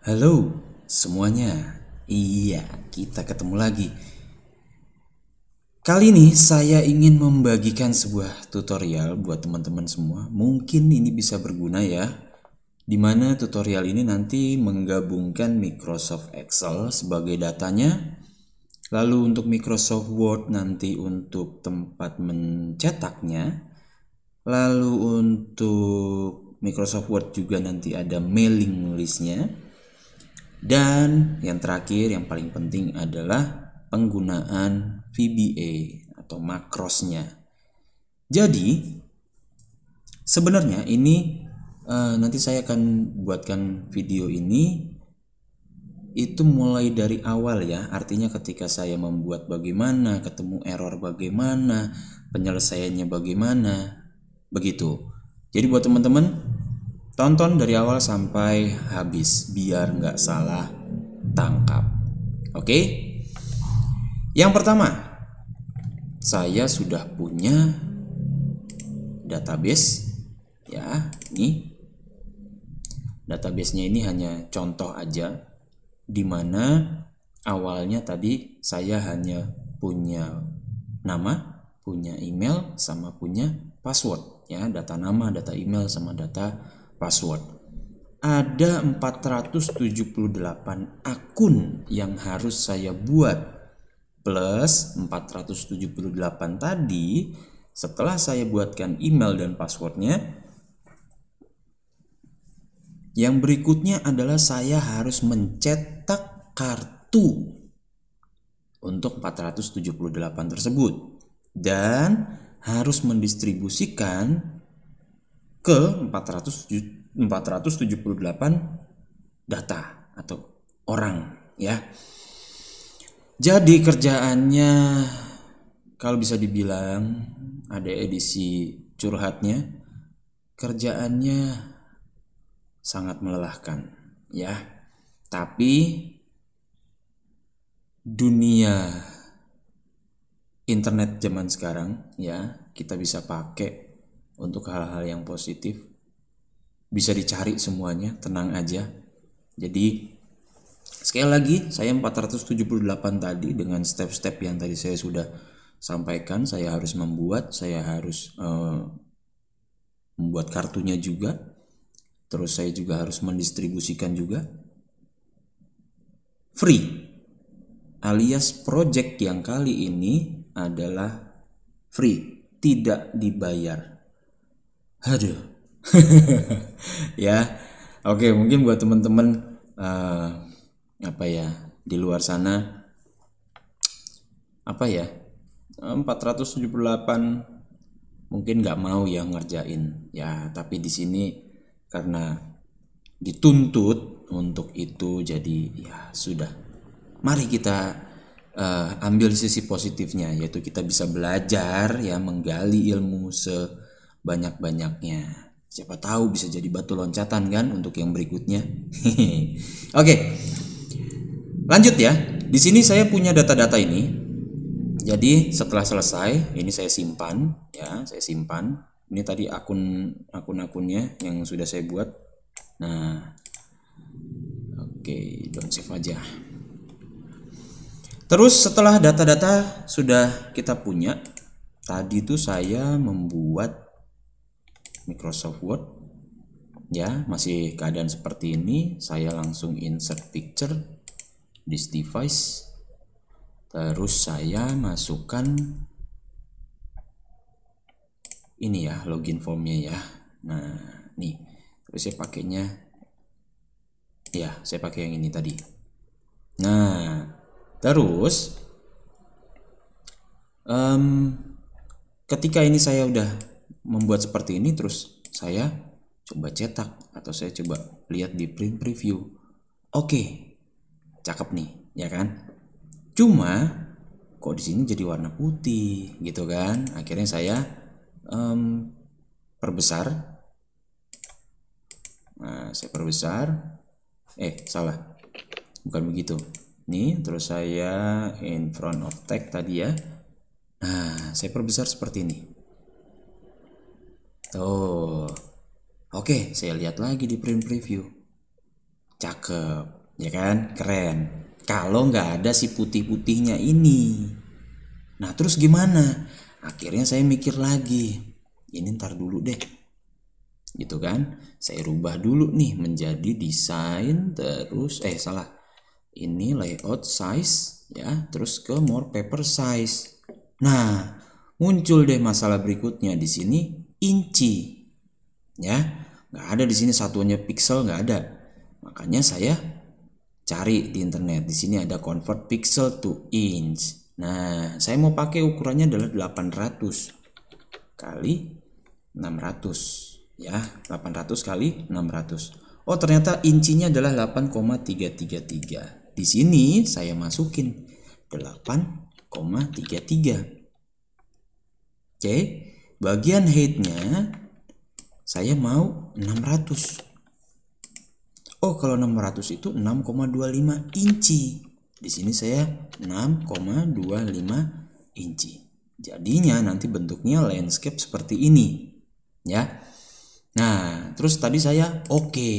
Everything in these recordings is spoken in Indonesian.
Halo semuanya. Iya, kita ketemu lagi. Kali ini saya ingin membagikan sebuah tutorial buat teman-teman semua. Mungkin ini bisa berguna ya. Dimana tutorial ini nanti menggabungkan Microsoft Excel sebagai datanya. Lalu untuk Microsoft Word nanti untuk tempat mencetaknya. Lalu untuk Microsoft Word juga nanti ada mailing listnya. Dan yang terakhir yang paling penting adalah penggunaan VBA atau makrosnya. Jadi sebenarnya ini nanti saya akan buatkan video ini itu mulai dari awal ya. Artinya ketika saya membuat bagaimana, ketemu error bagaimana, penyelesaiannya bagaimana, begitu. Jadi buat teman-teman tonton dari awal sampai habis biar nggak salah tangkap. Oke? Yang pertama, saya sudah punya database ya. Ini database-nya ini hanya contoh aja, dimana awalnya tadi saya hanya punya nama, punya email, sama punya password ya, data nama, data email, sama data password. Ada 478 akun yang harus saya buat, plus 478 tadi setelah saya buatkan email dan passwordnya. Yang berikutnya adalah saya harus mencetak kartu untuk 478 tersebut dan harus mendistribusikan ke 478 data atau orang ya. Jadi kerjaannya kalau bisa dibilang ada edisi curhatnya, kerjaannya sangat melelahkan ya. Tapi dunia internet zaman sekarang ya, kita bisa pakai untuk hal-hal yang positif. Bisa dicari semuanya, tenang aja. Jadi sekali lagi saya 478 tadi dengan step-step yang tadi saya sudah sampaikan. Saya harus membuat, saya harus membuat kartunya juga. Terus saya juga harus mendistribusikan juga. Free alias project yang kali ini adalah free, tidak dibayar. Aduh. Ya. Oke, mungkin buat teman-teman apa ya, di luar sana apa ya, 478 mungkin nggak mau ya ngerjain ya, tapi di sini karena dituntut untuk itu, jadi ya sudah, mari kita ambil sisi positifnya, yaitu kita bisa belajar ya, menggali ilmu sebanyak-banyaknya. Siapa tahu bisa jadi batu loncatan kan untuk yang berikutnya. Oke, lanjut ya. Di sini saya punya data-data ini. Jadi setelah selesai, ini saya simpan ya, saya simpan. Ini tadi akun-akunnya yang sudah saya buat. Nah, oke, don't save aja. Terus setelah data-data sudah kita punya, tadi tuh saya membuat Microsoft Word ya, masih keadaan seperti ini. Saya langsung insert picture, this device. Terus saya masukkan ini ya, login formnya ya. Nah, nih. Terus saya pakainya ya, saya pakai yang ini tadi. Nah, terus ketika ini saya udah membuat seperti ini, terus saya coba cetak atau saya coba lihat di print preview. Oke, cakep nih, ya kan? Cuma kok di sini jadi warna putih gitu kan? Akhirnya saya perbesar. Nah, saya perbesar. Salah. Bukan begitu. Nih, terus saya in front of text tadi ya. Nah, saya perbesar seperti ini. Tuh. Oke, saya lihat lagi di print preview. Cakep, ya kan? Keren. Kalau nggak ada si putih-putihnya ini. Nah, terus gimana? Akhirnya saya mikir lagi. Ini ntar dulu deh. Gitu kan? Saya rubah dulu nih menjadi desain terus salah. Ini layout size ya, terus ke more paper size. Nah, muncul deh masalah berikutnya di sini inci. Ya, nggak ada di sini satuannya pixel, nggak ada. Makanya saya cari di internet. Di sini ada convert pixel to inch. Nah, saya mau pakai ukurannya adalah 800 kali 600 ya, 800 kali 600. Oh, ternyata incinya adalah 8,333. Di sini saya masukin 8,33. Oke, bagian heightnya saya mau 600. Oh, kalau 600 itu 6,25 inci. Di sini saya 6,25 inci. Jadinya nanti bentuknya landscape seperti ini. Ya. Nah, terus tadi saya oke.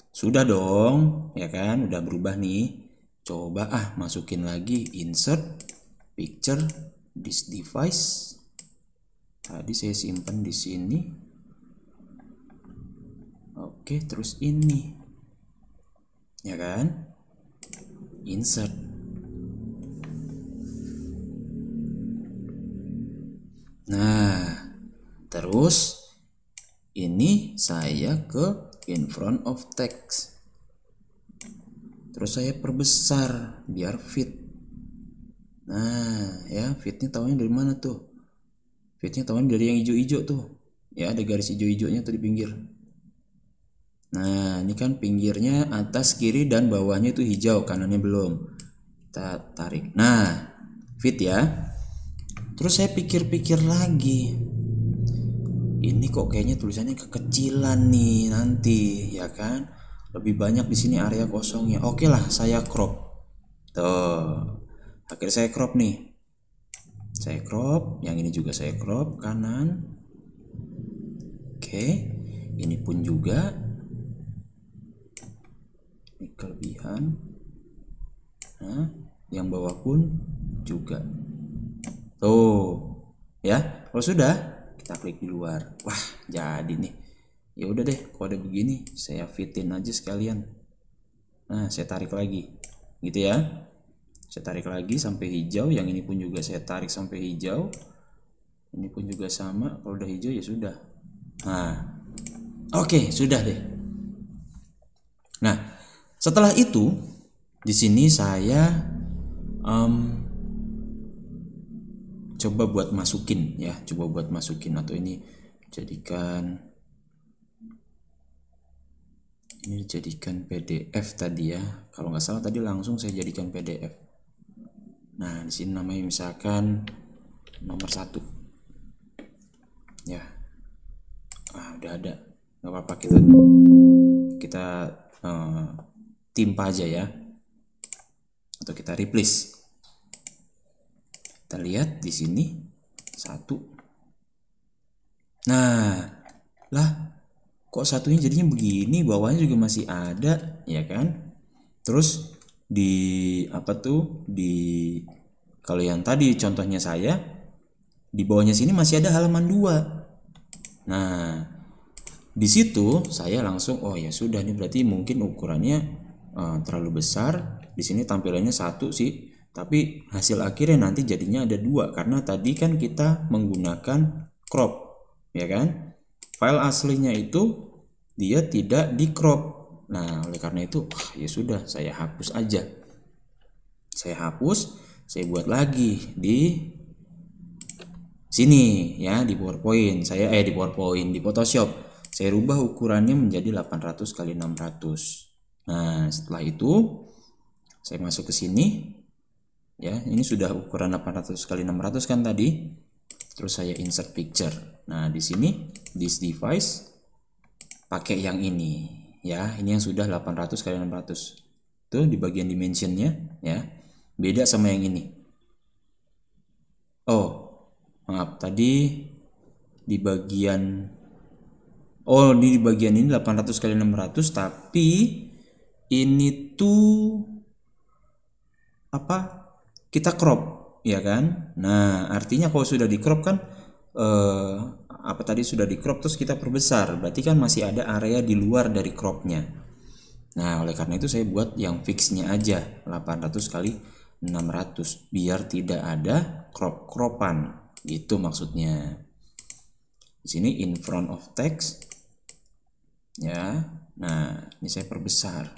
Sudah dong, ya kan? Udah berubah nih. Coba masukin lagi insert picture this device. Tadi saya simpan di sini. Oke, terus ini. Ya kan? Insert. Nah, terus ini saya ke in front of text. Terus saya perbesar biar fit. Nah, ya fitnya tahunya dari mana tuh? Fitnya tahunya dari yang hijau-hijau tuh. Ya, ada garis hijau-hijaunya tuh di pinggir. Nah, ini kan pinggirnya atas, kiri, dan bawahnya itu hijau, kanannya belum. Kita tarik. Nah, fit ya. Terus saya pikir-pikir lagi. Ini kok kayaknya tulisannya kekecilan nih nanti, ya kan? Lebih banyak di sini area kosongnya. Oke lah, saya crop. Tuh. Akhirnya saya crop nih. Saya crop, yang ini juga saya crop kanan. Oke. Ini pun juga. Ini kelebihan. Nah, yang bawah pun juga. Tuh, ya. Kalau sudah, kita klik di luar. Wah, jadi nih. Ya udah deh, kalau ada begini, saya fitin aja sekalian. Nah, saya tarik lagi, gitu ya. Saya tarik lagi sampai hijau. Yang ini pun juga saya tarik sampai hijau. Ini pun juga sama. Kalau udah hijau ya sudah. Nah, oke, sudah deh. Nah, setelah itu di sini saya coba buat masukin ya, atau ini dijadikan PDF tadi ya. Kalau nggak salah tadi langsung saya jadikan PDF. Nah, di sini namanya misalkan nomor 1 ya. Udah ada, nggak apa-apa, kita timpa aja ya, atau kita replace. Kita lihat di sini 1. Nah, lah kok satunya jadinya begini, bawahnya juga masih ada, ya kan? Terus di kalau yang tadi contohnya saya, di bawahnya sini masih ada halaman 2. Nah, di situ saya langsung oh ya sudah, ini berarti mungkin ukurannya terlalu besar. Di sini tampilannya 1 sih, tapi hasil akhirnya nanti jadinya ada 2 karena tadi kan kita menggunakan crop, ya kan? File aslinya itu dia tidak di crop. Nah, oleh karena itu ya sudah, saya hapus aja. Saya hapus, saya buat lagi di sini ya, di PowerPoint. Di Photoshop. Saya rubah ukurannya menjadi 800 kali 600. Nah, setelah itu saya masuk ke sini. Ya, ini sudah ukuran 800 kali 600 kan tadi. Terus saya insert picture. Nah, di sini this device pakai yang ini ya. Ini yang sudah 800 kali 600. Tuh di bagian dimensionnya ya. Beda sama yang ini. Oh, maaf, tadi di bagian ini 800 kali 600, tapi ini tuh apa? Kita crop, ya kan? Nah, artinya kalau sudah di crop kan apa tadi sudah di crop terus kita perbesar, berarti kan masih ada area di luar dari cropnya. Nah, oleh karena itu saya buat yang fixnya aja 800 kali 600 biar tidak ada crop-cropan. Gitu maksudnya. Di sini in front of text ya. Nah, ini saya perbesar.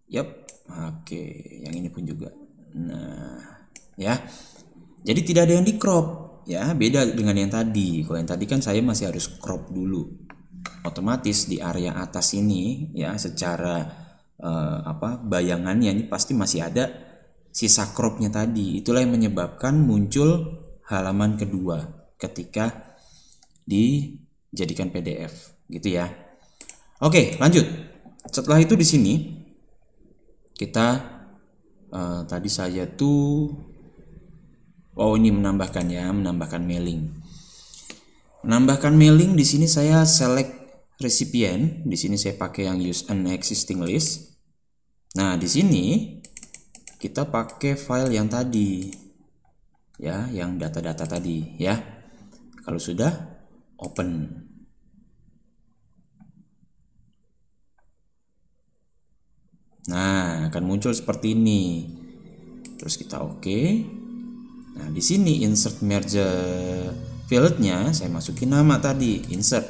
Yap. Oke, yang ini pun juga. Nah, ya. Jadi tidak ada yang di crop ya, beda dengan yang tadi. Kalau yang tadi kan saya masih harus crop dulu. Otomatis di area atas ini ya secara bayangannya ini pasti masih ada sisa cropnya tadi. Itulah yang menyebabkan muncul halaman kedua ketika dijadikan PDF gitu ya. Oke, lanjut. Setelah itu di sini kita tadi saya tuh ini menambahkan mailing. Menambahkan mailing di sini saya select recipient, di sini saya pakai yang use an existing list. Nah, di sini kita pakai file yang tadi. Ya, yang data-data tadi ya. Kalau sudah open. Nah, akan muncul seperti ini. Terus kita oke. Nah, di sini insert merge fieldnya saya masukin nama tadi, insert.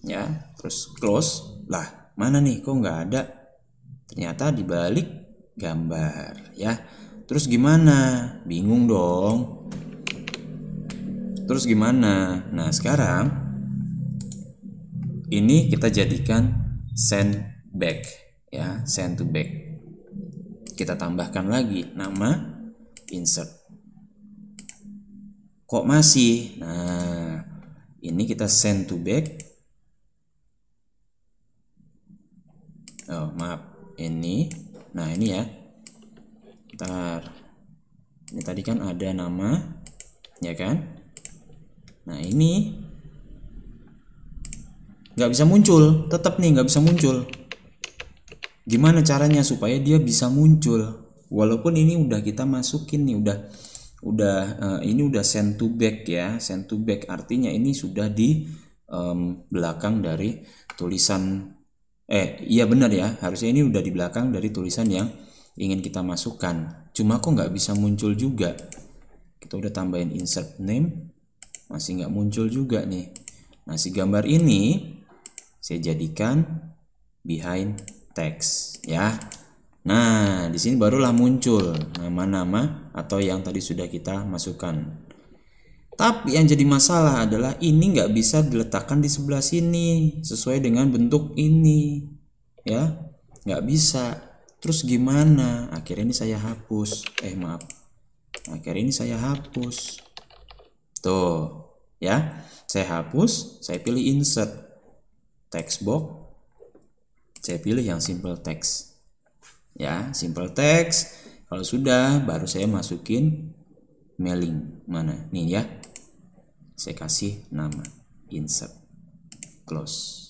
Ya, terus close. Lah, mana nih kok nggak ada? Ternyata dibalik gambar, ya. Terus gimana? Bingung dong. Terus gimana? Nah, sekarang ini kita jadikan send back, ya, send to back. Kita tambahkan lagi nama insert. Kok masih? Nah, ini kita send to back. Oh, maaf. Ini. Nah, ini ya. Bentar. Ini tadi kan ada nama, ya kan? Nah, ini nggak bisa muncul. Tetap nih nggak bisa muncul. Gimana caranya supaya dia bisa muncul? Walaupun ini udah kita masukin nih, ini udah send to back ya. Send to back artinya ini sudah di belakang dari tulisan. Iya benar ya, harusnya ini udah di belakang dari tulisan yang ingin kita masukkan. Cuma kok nggak bisa muncul juga. Kita udah tambahin insert name, masih nggak muncul juga nih. Nah, si gambar ini saya jadikan behind text ya. Nah, di sini barulah muncul nama-nama atau yang tadi sudah kita masukkan. Tapi yang jadi masalah adalah ini nggak bisa diletakkan di sebelah sini sesuai dengan bentuk ini, ya, nggak bisa. Terus gimana? Akhirnya ini saya hapus. Akhirnya ini saya hapus. Tuh, ya, saya hapus. Saya pilih insert text box. Saya pilih yang simple text. Ya, simple text. Kalau sudah, baru saya masukin mailing. Mana? Nih ya. Saya kasih nama insert close.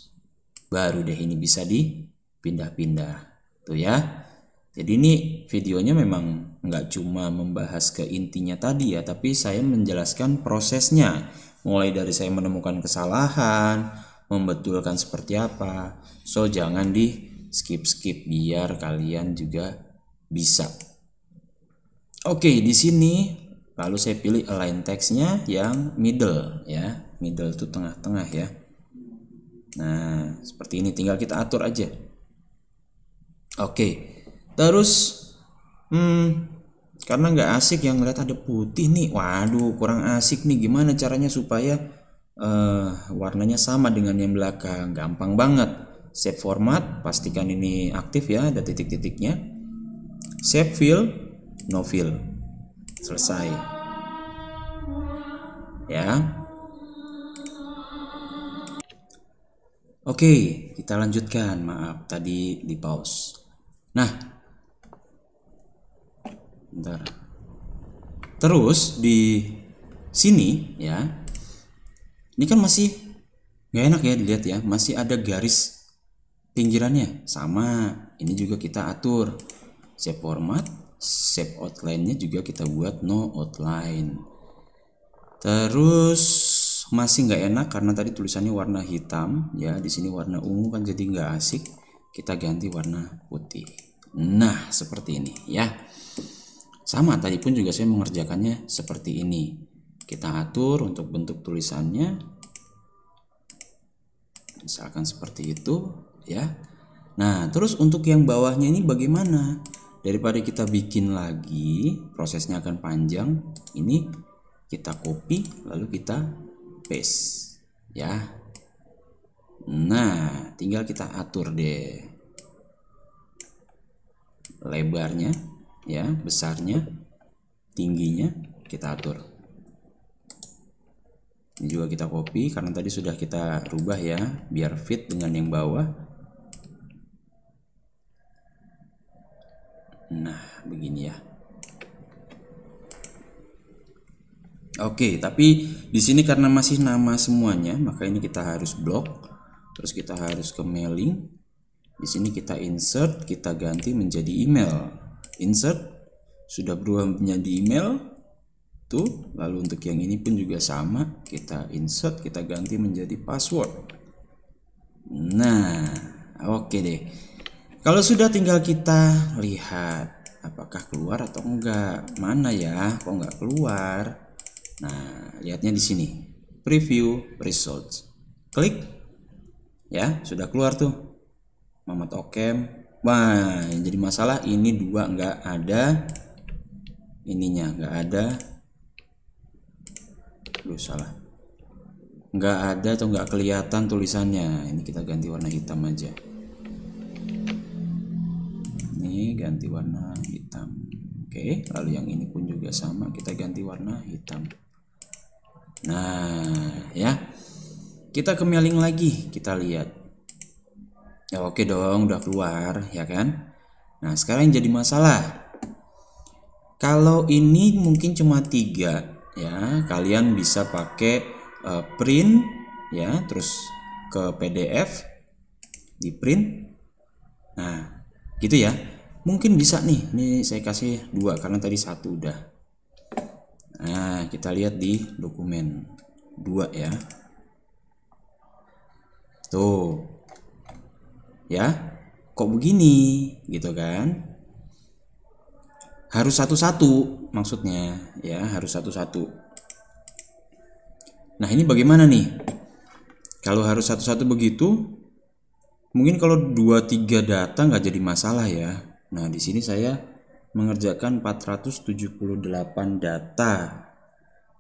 Baru deh ini bisa dipindah-pindah. Tuh ya. Jadi ini videonya memang nggak cuma membahas ke intinya tadi ya, tapi saya menjelaskan prosesnya. Mulai dari saya menemukan kesalahan, membetulkan seperti apa. So jangan di skip biar kalian juga bisa. Oke, di sini lalu saya pilih align text-nya yang middle ya. Middle itu tengah-tengah ya. Nah, seperti ini tinggal kita atur aja. Oke. Terus karena nggak asik yang ngeliat ada putih nih. Waduh, kurang asik nih. Gimana caranya supaya warnanya sama dengan yang belakang? Gampang banget. Save format, pastikan ini aktif ya, ada titik-titiknya. Save fill, no fill. Selesai. Ya. Oke, kita lanjutkan. Maaf, tadi di pause. Nah, bentar. Terus di sini ya, ini kan masih nggak enak ya dilihat ya, masih ada garis Pinggirannya sama, ini juga kita atur. Shape format, shape outline-nya juga kita buat no outline. Terus masih nggak enak karena tadi tulisannya warna hitam ya, di sini warna ungu kan jadi nggak asik. Kita ganti warna putih. Nah, seperti ini ya. Sama, tadi pun juga saya mengerjakannya seperti ini. Kita atur untuk bentuk tulisannya. Misalkan seperti itu ya. Nah, terus untuk yang bawahnya ini bagaimana? Daripada kita bikin lagi, prosesnya akan panjang. Ini kita copy lalu kita paste ya. Nah, tinggal kita atur deh lebarnya ya, besarnya, tingginya kita atur. Ini juga kita copy karena tadi sudah kita rubah ya, biar fit dengan yang bawah. Nah, begini ya. Oke, tapi di sini karena masih nama semuanya, maka ini kita harus blok. Terus kita harus ke mailing. Di sini kita insert, kita ganti menjadi email. Insert sudah berubah menjadi email. Tuh, lalu untuk yang ini pun juga sama, kita insert, kita ganti menjadi password. Nah, oke deh. Kalau sudah tinggal kita lihat apakah keluar atau enggak. Mana ya? Kok enggak keluar? Nah, lihatnya di sini. Preview results. Klik. Ya, sudah keluar tuh. Mamat Okem. Wah, yang jadi masalah ini dua enggak ada. Ininya enggak ada. Aduh, salah. Enggak ada atau enggak kelihatan tulisannya. Ini kita ganti warna hitam aja. Ini ganti warna hitam. Oke, lalu yang ini pun juga sama, kita ganti warna hitam. Nah, ya. Kita ke mailing lagi, kita lihat. Ya oke dong, udah keluar, ya kan? Nah, sekarang yang jadi masalah. Kalau ini mungkin cuma 3, ya. Kalian bisa pakai print, ya, terus ke PDF, di print. Nah, gitu ya. Mungkin bisa nih. Ini saya kasih 2 karena tadi 1 udah. Nah, kita lihat di dokumen 2 ya. Tuh. Ya. Kok begini? Gitu kan? Harus satu-satu maksudnya, ya, harus satu-satu. Nah, ini bagaimana nih? Kalau harus satu-satu begitu, mungkin kalau 2-3 data nggak jadi masalah ya. Nah, di sini saya mengerjakan 478 data,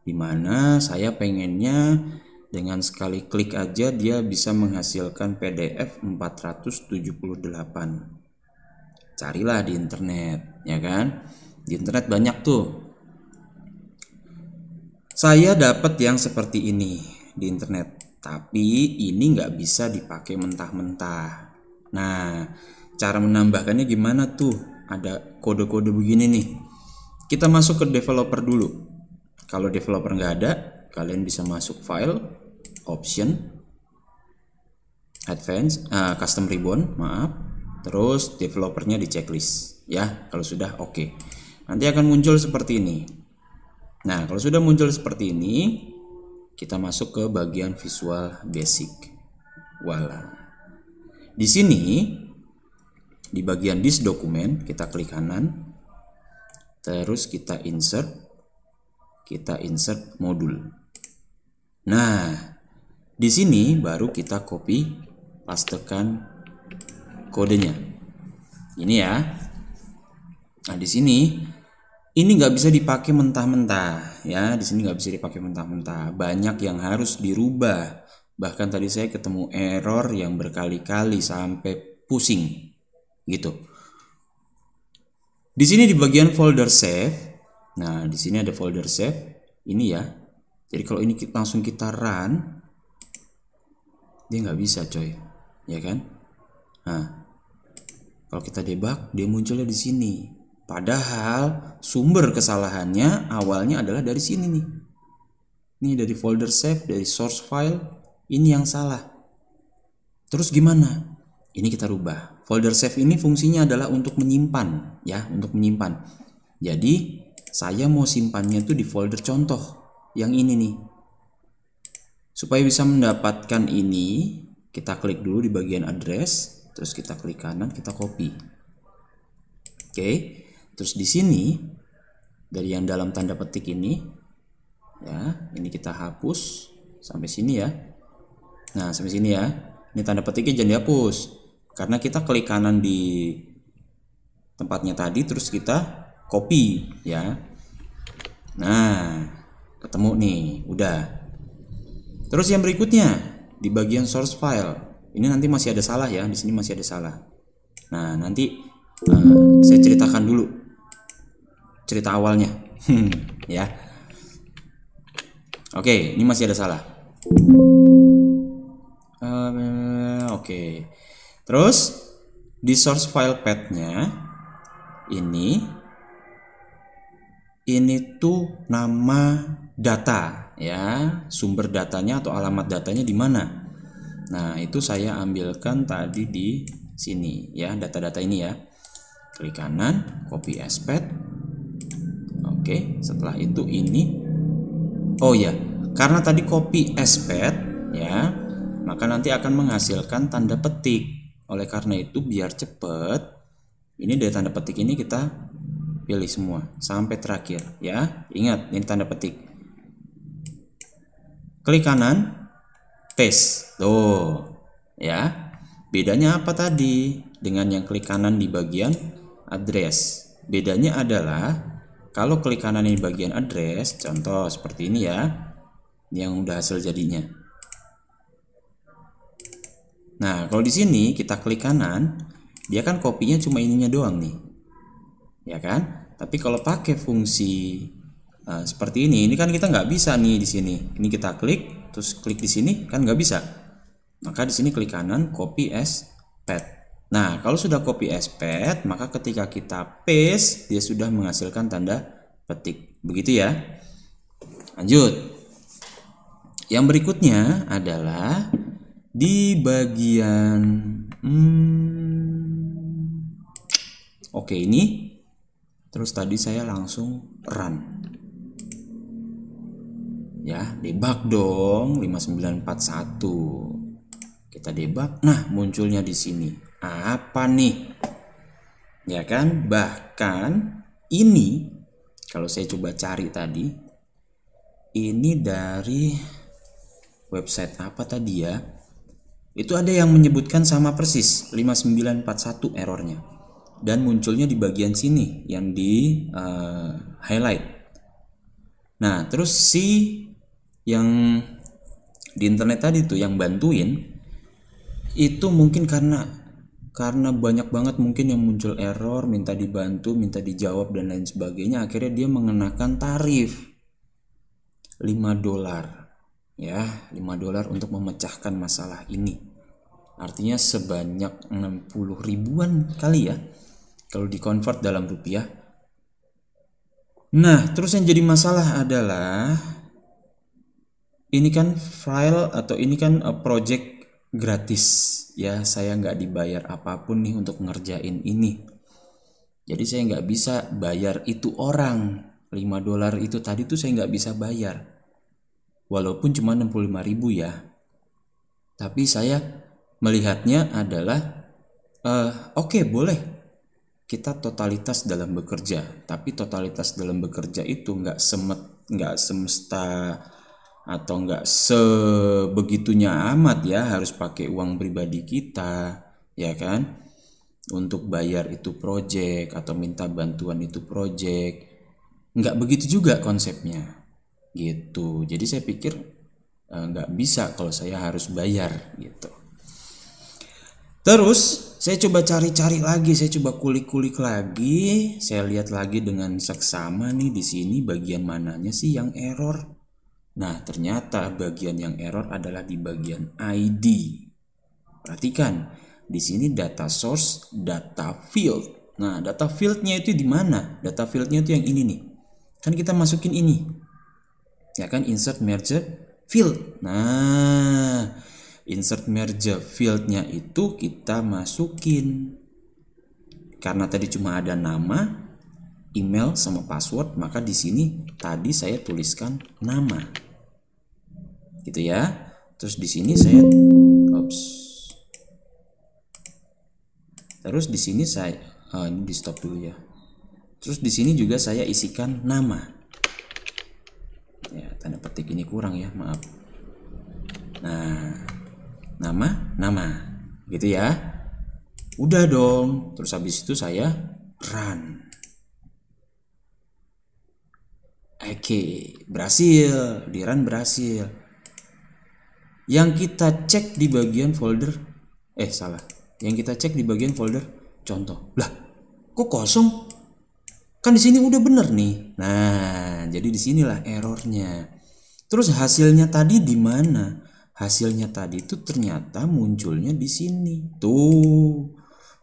di mana saya pengennya dengan sekali klik aja dia bisa menghasilkan PDF 478. Carilah di internet, ya kan? Di internet banyak tuh. Saya dapat yang seperti ini di internet, tapi ini nggak bisa dipakai mentah-mentah. Nah, cara menambahkannya gimana tuh? Ada kode-kode begini nih. Kita masuk ke developer dulu. Kalau developer nggak ada, kalian bisa masuk file, option, advance, custom ribbon, maaf. Terus developernya di checklist, ya. Kalau sudah oke. Nanti akan muncul seperti ini. Nah, kalau sudah muncul seperti ini, kita masuk ke bagian Visual Basic. Voila. Di sini di bagian this dokumen kita klik kanan. Terus kita insert modul. Nah, di sini baru kita copy pastekan kodenya. Ini ya. Nah, di sini ini nggak bisa dipakai mentah-mentah ya. Di sini nggak bisa dipakai mentah-mentah. Banyak yang harus dirubah. Bahkan tadi saya ketemu error yang berkali-kali sampai pusing gitu. Di sini di bagian folder save. Nah, di sini ada folder save. Ini ya. Jadi kalau ini langsung kita run, dia nggak bisa coy, ya kan? Nah, kalau kita debug, dia munculnya di sini. Padahal sumber kesalahannya awalnya adalah dari sini nih. Ini dari folder save, dari source file, ini yang salah. Terus gimana? Ini kita rubah. Folder save ini fungsinya adalah untuk menyimpan, ya, untuk menyimpan. Jadi saya mau simpannya itu di folder contoh yang ini nih. Supaya bisa mendapatkan ini, kita klik dulu di bagian address, terus kita klik kanan, kita copy. Oke, terus di sini dari yang dalam tanda petik ini, ya, ini kita hapus sampai sini ya. Nah, sampai sini ya. Ini tanda petiknya jangan dihapus, karena kita klik kanan di tempatnya tadi, terus kita copy, ya. Nah, ketemu nih, udah. Terus yang berikutnya di bagian source file, ini nanti masih ada salah ya, di sini masih ada salah. Nah, nanti saya ceritakan dulu cerita awalnya, ya. Oke, ini masih ada salah. Oke. Terus di source file path-nya ini tuh nama data, ya, sumber datanya atau alamat datanya di mana. Nah, itu saya ambilkan tadi di sini ya, data-data ini ya. Klik kanan, copy as path. Oke, setelah itu ini, oh ya, karena tadi copy as path ya, maka nanti akan menghasilkan tanda petik. Oleh karena itu biar cepet, ini dari tanda petik ini kita pilih semua sampai terakhir ya. Ingat, ini tanda petik. Klik kanan, paste. Tuh, ya. Bedanya apa tadi dengan yang klik kanan di bagian address? Bedanya adalah kalau klik kanan di bagian address, contoh seperti ini ya, yang udah hasil jadinya. Nah, kalau di sini kita klik kanan, dia kan kopinya cuma ininya doang nih, ya kan? Tapi kalau pakai fungsi seperti ini kan kita nggak bisa nih di sini. Ini kita klik, terus klik di sini kan nggak bisa. Maka di sini klik kanan, copy as path. Nah, kalau sudah copy as path, maka ketika kita paste, dia sudah menghasilkan tanda petik. Begitu ya. Lanjut. Yang berikutnya adalah di bagian oke, ini terus tadi saya langsung run. Ya, debug dong 5941. Kita debug. Nah, munculnya di sini. Apa nih? Ya kan? Bahkan ini kalau saya coba cari tadi, ini dari website apa tadi ya? Itu ada yang menyebutkan sama persis 5941 errornya. Dan munculnya di bagian sini yang di highlight. Nah, terus si yang di internet tadi tuh yang bantuin itu mungkin karena banyak banget mungkin yang muncul error, minta dibantu, minta dijawab dan lain sebagainya, akhirnya dia mengenakan tarif $5 ya, $5 untuk memecahkan masalah ini. Artinya sebanyak 60 ribuan kali ya kalau dikonvert dalam rupiah. Nah, terus yang jadi masalah adalah ini kan file atau ini kan project gratis ya, saya nggak dibayar apapun nih untuk ngerjain ini. Jadi saya nggak bisa bayar itu orang $5 itu tadi tuh saya nggak bisa bayar, walaupun cuma 65.000 ya. Tapi saya melihatnya adalah oke, boleh kita totalitas dalam bekerja, tapi totalitas dalam bekerja itu nggak semesta atau nggak sebegitunya amat ya, harus pakai uang pribadi kita ya kan untuk bayar itu project atau minta bantuan itu project. Nggak begitu juga konsepnya gitu. Jadi saya pikir nggak bisa kalau saya harus bayar gitu. Terus saya coba cari-cari lagi, saya coba kulik-kulik lagi, saya lihat lagi dengan seksama nih di sini bagian mananya sih yang error. Nah, ternyata bagian yang error adalah di bagian ID. Perhatikan, di sini data source, data field. Nah, data fieldnya itu di mana? Data fieldnya itu yang ini nih. Kan kita masukin ini. Ya kan, insert merge field. Nah, insert merge fieldnya itu kita masukin. Karena tadi cuma ada nama, email sama password, maka di sini tadi saya tuliskan nama. Gitu ya. Terus di sini saya Terus di sini saya ini di stop dulu ya. Terus di sini juga saya isikan nama. Ya, tanda petik ini kurang ya, maaf. Nah, nama gitu ya. Udah dong. Terus habis itu saya run. Oke, berhasil, di run berhasil. Yang kita cek di bagian folder Yang kita cek di bagian folder contoh. Lah, kok kosong? Kan di sini udah bener nih. Nah, jadi disinilah errornya. Terus hasilnya tadi di mana? Hasilnya tadi itu ternyata munculnya di sini. Tuh,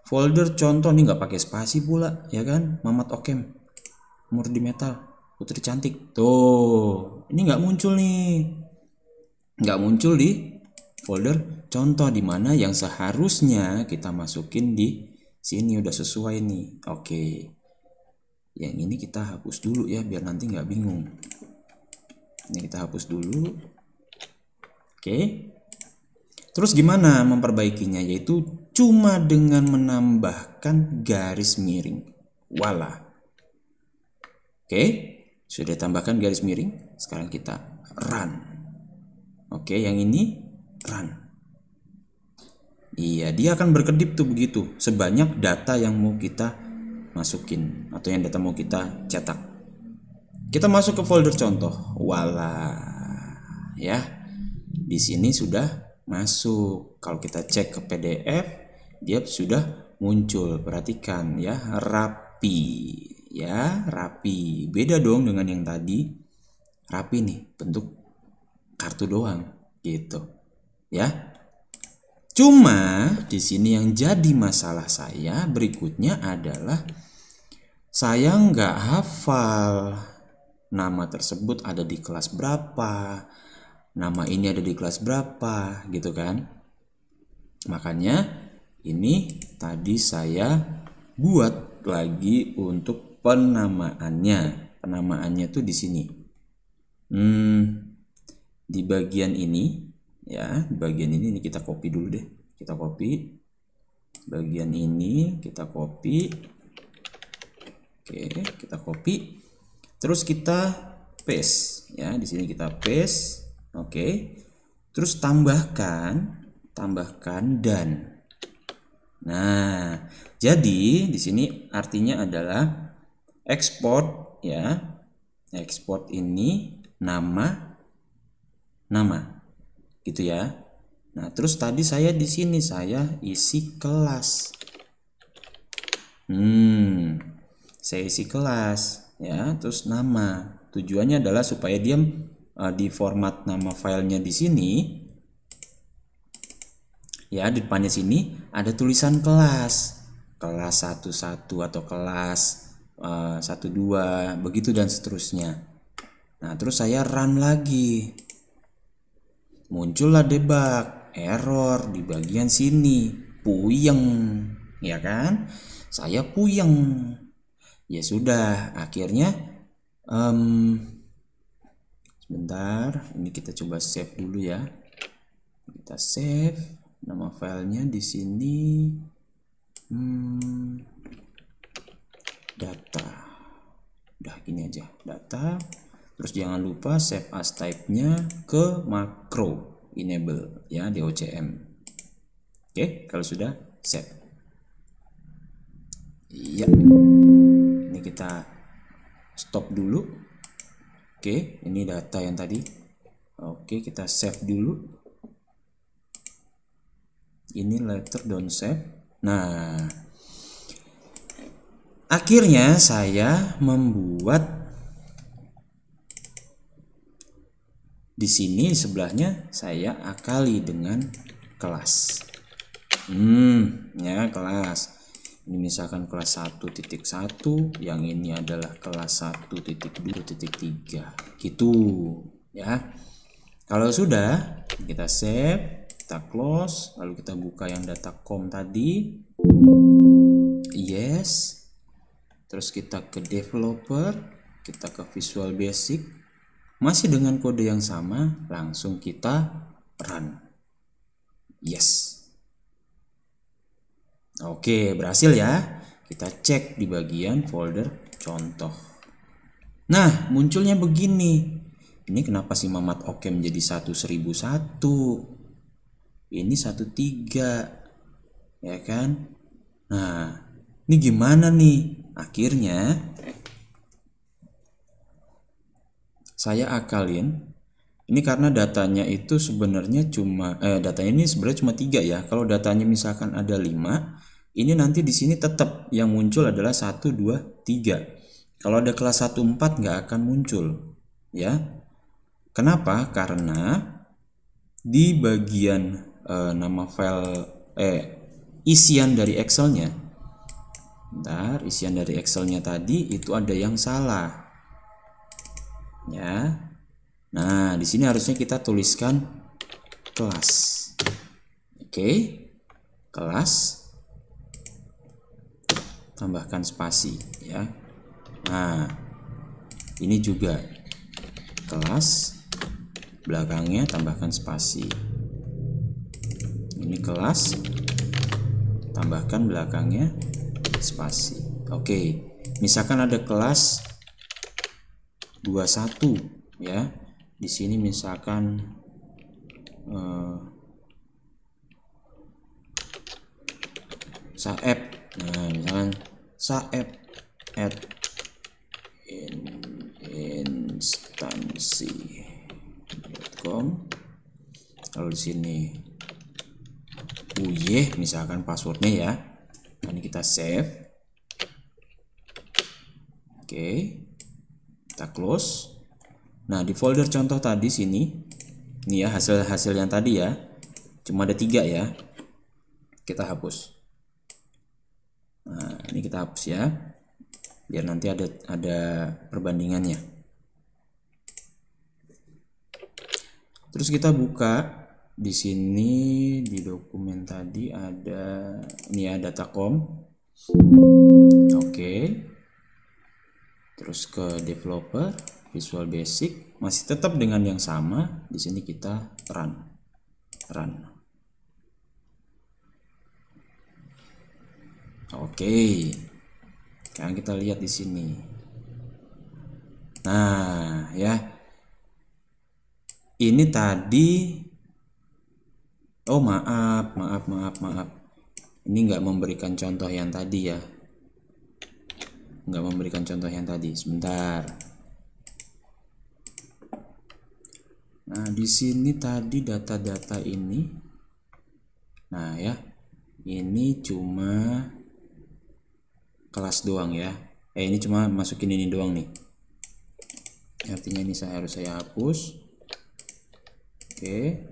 folder contoh nih, nggak pakai spasi pula, ya kan? Mamat Okem, Murdi Metal, Putri Cantik. Tuh, ini nggak muncul nih. Nggak muncul di folder contoh, di mana yang seharusnya kita masukin di sini. Udah sesuai nih. Oke. Yang ini kita hapus dulu ya, biar nanti nggak bingung. Ini kita hapus dulu. Oke. Terus gimana memperbaikinya? Yaitu cuma dengan menambahkan garis miring. Walah. Oke. Sudah tambahkan garis miring. Sekarang kita run. Oke, yang ini run. Iya, dia akan berkedip tuh begitu. Sebanyak data yang mau kita masukin atau yang data mau kita cetak. Kita masuk ke folder contoh. Walah, ya. Di sini sudah masuk. Kalau kita cek ke PDF, dia sudah muncul. Perhatikan ya, rapi. Ya, rapi. Beda dong dengan yang tadi. Rapi nih, bentuk kartu doang gitu. Ya. Cuma di sini yang jadi masalah saya berikutnya adalah saya nggak hafal nama tersebut ada di kelas berapa, nama ini ada di kelas berapa, gitu kan. Makanya ini tadi saya buat lagi untuk penamaannya. Penamaannya tuh di sini. Di bagian ini ya, di bagian ini kita copy dulu deh. Kita copy bagian ini, kita copy. Oke, kita copy. Terus kita paste ya, di sini kita paste. Oke. Terus tambahkan dan. Nah, jadi di sini artinya adalah export ya. Export ini nama gitu ya. Nah, terus tadi saya di sini saya isi kelas. Saya isi kelas ya, terus nama. Tujuannya adalah supaya dia di format nama filenya di sini ya, di depannya sini ada tulisan kelas 11 atau kelas 12 begitu dan seterusnya. Nah, terus saya run lagi. Muncullah debug error di bagian sini. Puyeng, ya kan? Saya puyeng. Ya sudah, akhirnya sebentar, ini kita coba save dulu ya. Kita save nama filenya di sini. Data. Udah gini aja, data. Terus jangan lupa save as type-nya ke makro enable ya, di OCM. Oke, kalau sudah save. Iya. Ini kita stop dulu. Oke, ini data yang tadi. Oke, kita save dulu. Ini letter don't save. Nah, akhirnya saya membuat di sini sebelahnya saya akali dengan kelas. Ya, kelas. Ini misalkan kelas 1.1, yang ini adalah kelas 1.2.3 gitu ya. Kalau sudah, kita save. kita close, lalu kita buka yang data.com tadi. Yes. Terus kita ke developer, kita ke Visual Basic, masih dengan kode yang sama, langsung kita run. Yes. Oke, berhasil ya. Kita cek di bagian folder contoh. Nah, munculnya begini. Ini kenapa si Mamat Okem jadi 1001? Ini 13. Ya kan? Nah, ini gimana nih? Akhirnya saya akalin. Ini karena datanya itu sebenarnya datanya ini sebenarnya cuma 3 ya. Kalau datanya misalkan ada 5, ini nanti di sini tetap yang muncul adalah 1, 2, 3. Kalau ada kelas 1, 4 nggak akan muncul, ya. Kenapa? Karena di bagian nama file isian dari Excelnya, isian dari Excelnya tadi itu ada yang salah, ya. Nah, di sini harusnya kita tuliskan kelas, oke, kelas. Tambahkan spasi ya. Nah, ini juga kelas, belakangnya tambahkan spasi. Ini kelas, tambahkan belakangnya spasi. Oke, misalkan ada kelas 21 ya. Di sini misalkan Saeb. Nah, misalkan Saeb at instansi.com. Lalu di sini misalkan passwordnya ya. Ini kita save. Oke, kita close. Nah, di folder contoh tadi sini, ini ya hasil yang tadi ya, cuma ada 3 ya. Kita hapus. Nah, ini kita hapus ya, biar nanti ada perbandingannya. Terus kita buka di sini di dokumen tadi ada ini ya data.com. Oke. Terus ke developer, Visual Basic, masih tetap dengan yang sama. Di sini kita run. Oke. Sekarang kita lihat di sini. Nah, ya. Ini tadi maaf. Ini nggak memberikan contoh yang tadi ya. Sebentar. Nah, di sini tadi data-data ini. Nah, ya. Ini cuma kelas doang ya. Ini cuma masukin ini doang nih. Artinya ini harus saya hapus. Oke.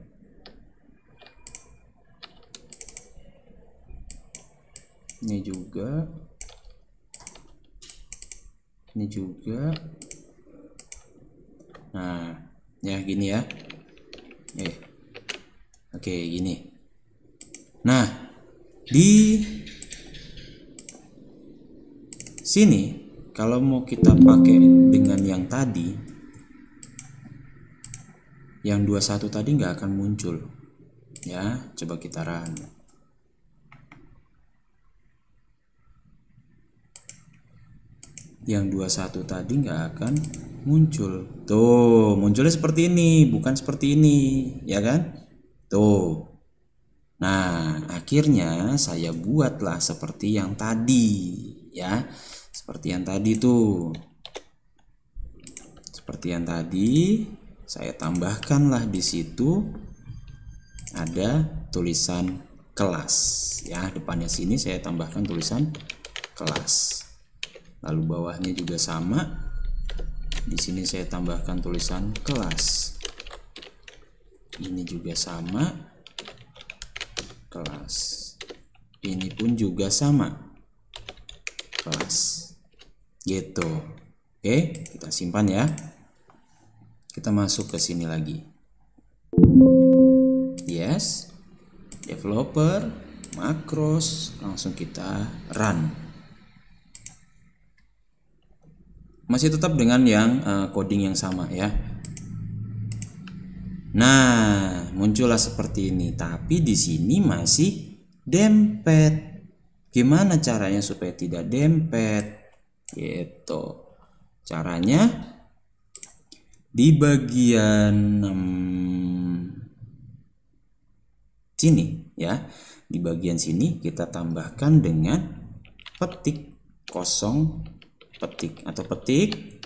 Ini juga. Nah, ya gini ya. Oke, gini. Nah, di sini kalau mau kita pakai dengan yang tadi, yang 21 tadi nggak akan muncul ya. Coba kita run. Yang 21 tadi nggak akan muncul. Tuh, munculnya seperti ini, bukan seperti ini, ya kan? Tuh. Nah, akhirnya saya buatlah seperti yang tadi, ya. Seperti yang tadi tuh. Seperti yang tadi, saya tambahkanlah di situ ada tulisan kelas, ya. Depannya sini saya tambahkan tulisan kelas. Lalu bawahnya juga sama. Di sini saya tambahkan tulisan kelas. Ini juga sama. Kelas. Ini pun juga sama. Kelas. Gitu. Oke, kita simpan ya. Kita masuk ke sini lagi. Yes. developer, makros, langsung kita run. Masih tetap dengan yang coding yang sama ya. Nah, muncullah seperti ini, tapi di sini masih dempet. Gimana caranya supaya tidak dempet? Gitu. Caranya di bagian sini ya. Di bagian sini kita tambahkan dengan petik kosong petik atau petik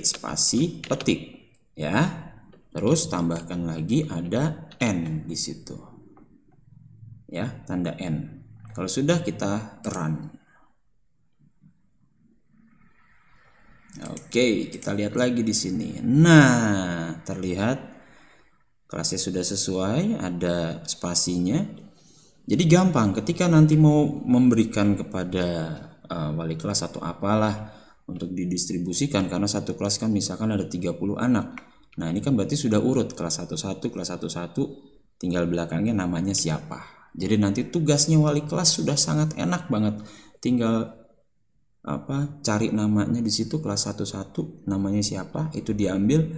spasi petik ya. Terus tambahkan lagi ada N di situ. Ya, tanda N. Kalau sudah kita run. Oke, kita lihat lagi di sini. Nah, terlihat kelasnya sudah sesuai, ada spasinya. Jadi gampang ketika nanti mau memberikan kepada wali kelas atau apalah untuk didistribusikan, karena satu kelas kan misalkan ada 30 anak. Nah, ini kan berarti sudah urut kelas 11, kelas 11, tinggal belakangnya namanya siapa. Jadi nanti tugasnya wali kelas sudah sangat enak banget. Tinggal cari namanya di situ kelas 11, namanya siapa, itu diambil,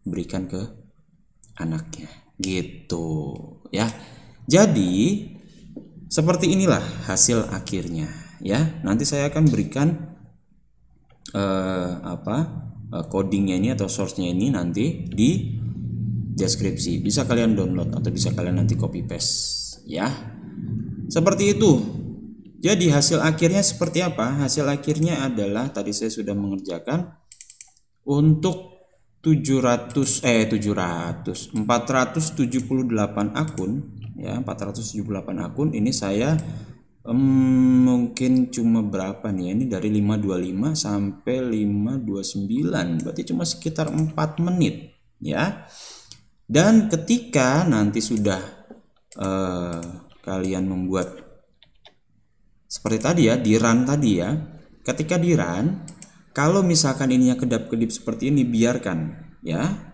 berikan ke anaknya. Gitu ya. Jadi seperti inilah hasil akhirnya ya. Nanti saya akan berikan codingnya ini atau source-nya ini nanti di deskripsi. Bisa kalian download atau bisa kalian nanti copy paste ya. Seperti itu. Jadi hasil akhirnya seperti apa? Hasil akhirnya adalah tadi saya sudah mengerjakan untuk 478 akun ya, 478 akun ini saya mungkin cuma berapa nih ya, ini dari 525 sampai 529, berarti cuma sekitar 4 menit ya. Dan ketika nanti sudah kalian membuat seperti tadi ya, di run tadi ya, ketika di run, kalau misalkan ininya kedap-kedip seperti ini, biarkan ya.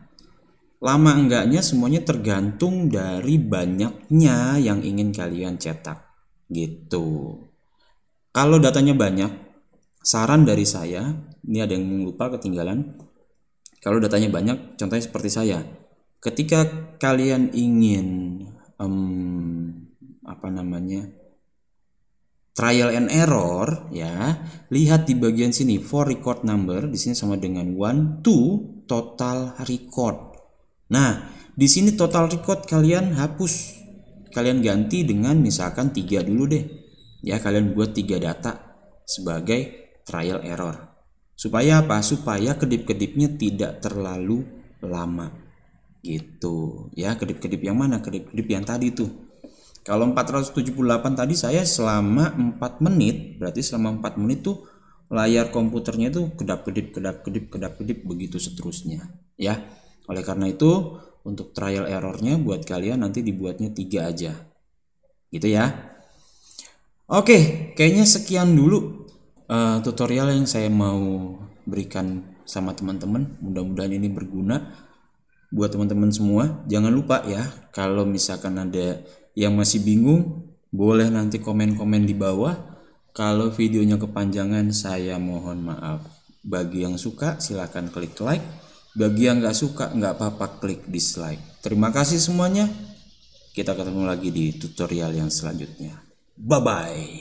Lama enggaknya semuanya tergantung dari banyaknya yang ingin kalian cetak gitu. Kalau datanya banyak, saran dari saya, ini ada yang lupa ketinggalan. Kalau datanya banyak, contohnya seperti saya, ketika kalian ingin trial and error ya, lihat di bagian sini for record number, di sini sama dengan 1 to total record. Nah, di sini total record kalian hapus, kalian ganti dengan misalkan 3 dulu deh ya. Kalian buat 3 data sebagai trial error. Supaya apa? Supaya kedip-kedipnya tidak terlalu lama gitu ya. Kedip-kedip yang mana? Kedip-kedip yang tadi tuh. Kalau 478 tadi saya selama 4 menit, berarti selama 4 menit tuh layar komputernya tuh kedap-kedip begitu seterusnya ya. Oleh karena itu untuk trial errornya buat kalian nanti dibuatnya 3 aja gitu ya. Oke, kayaknya sekian dulu tutorial yang saya mau berikan sama teman-teman. Mudah-mudahan ini berguna buat teman-teman semua. Jangan lupa ya, kalau misalkan ada yang masih bingung, boleh nanti komen-komen di bawah. Kalau videonya kepanjangan, saya mohon maaf. Bagi yang suka silahkan klik like, bagi yang nggak suka nggak apa-apa klik dislike. Terima kasih semuanya. Kita ketemu lagi di tutorial yang selanjutnya. Bye bye.